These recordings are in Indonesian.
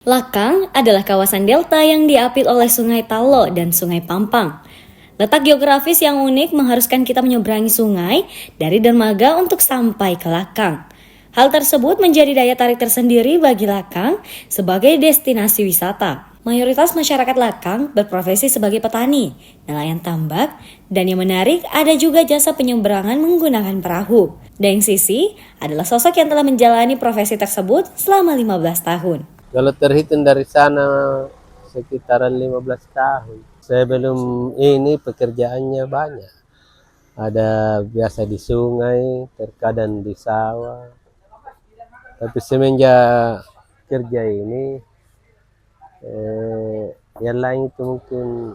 Lakang adalah kawasan delta yang diapit oleh Sungai Talo dan Sungai Pampang. Letak geografis yang unik mengharuskan kita menyeberangi sungai dari dermaga untuk sampai ke Lakang. Hal tersebut menjadi daya tarik tersendiri bagi Lakang sebagai destinasi wisata. Mayoritas masyarakat Lakang berprofesi sebagai petani, nelayan tambak, dan yang menarik ada juga jasa penyeberangan menggunakan perahu. Daeng Sisi adalah sosok yang telah menjalani profesi tersebut selama 15 tahun. Kalau terhitung dari sana sekitaran 15 tahun. Sebelum ini pekerjaannya banyak. Ada biasa di sungai, terkadang di sawah. Tapi semenjak kerja ini, yang lain itu mungkin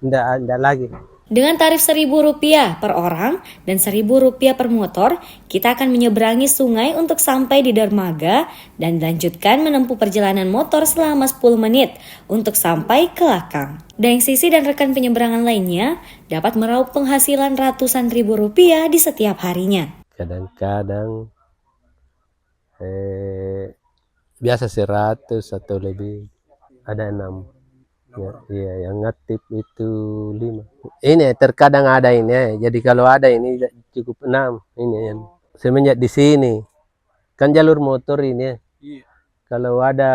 enggak lagi. Dengan tarif Rp1.000 per orang dan Rp1.000 per motor, kita akan menyeberangi sungai untuk sampai di dermaga dan dilanjutkan menempuh perjalanan motor selama 10 menit untuk sampai ke Lakang. Daeng Sisi dan rekan penyeberangan lainnya dapat meraup penghasilan ratusan ribu rupiah di setiap harinya. Kadang-kadang biasa 100 atau lebih, ada 6. Ya, iya, yang aktif itu 5. Ini terkadang ada ini, jadi kalau ada ini cukup 6. Ini yang semenjak di sini kan jalur motor ini. Kalau ada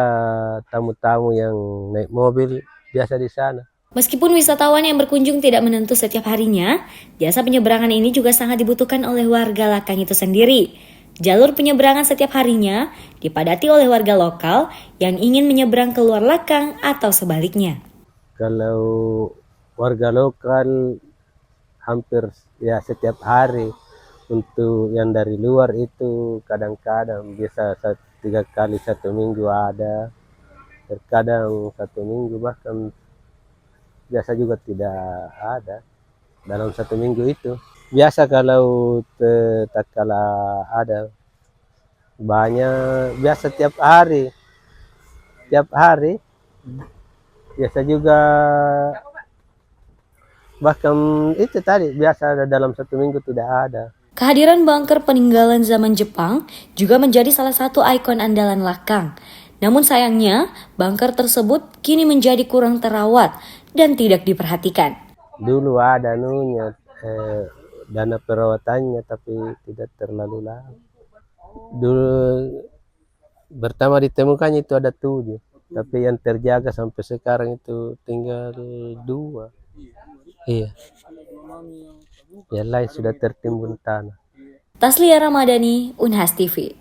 tamu-tamu yang naik mobil biasa di sana. Meskipun wisatawan yang berkunjung tidak menentu setiap harinya, jasa penyeberangan ini juga sangat dibutuhkan oleh warga Lakang itu sendiri. Jalur penyeberangan setiap harinya dipadati oleh warga lokal yang ingin menyeberang ke luar Lakang atau sebaliknya. Kalau warga lokal hampir ya setiap hari, untuk yang dari luar itu kadang-kadang bisa 3 kali 1 minggu ada, terkadang 1 minggu, bahkan biasa juga tidak ada dalam 1 minggu itu. Biasa kalau tak kala ada banyak, biasa tiap hari biasa juga, bahkan itu tadi biasa ada dalam 1 minggu tidak ada. Kehadiran bunker peninggalan zaman Jepang juga menjadi salah satu ikon andalan Lakang. Namun sayangnya, bunker tersebut kini menjadi kurang terawat dan tidak diperhatikan. Dulu ada dana perawatannya tapi tidak terlalu lama. Dulu pertama ditemukannya itu ada 7, tapi yang terjaga sampai sekarang itu tinggal 2. Iya. Yang lain sudah tertimbun tanah. Taslia Ramadhani, Unhas TV.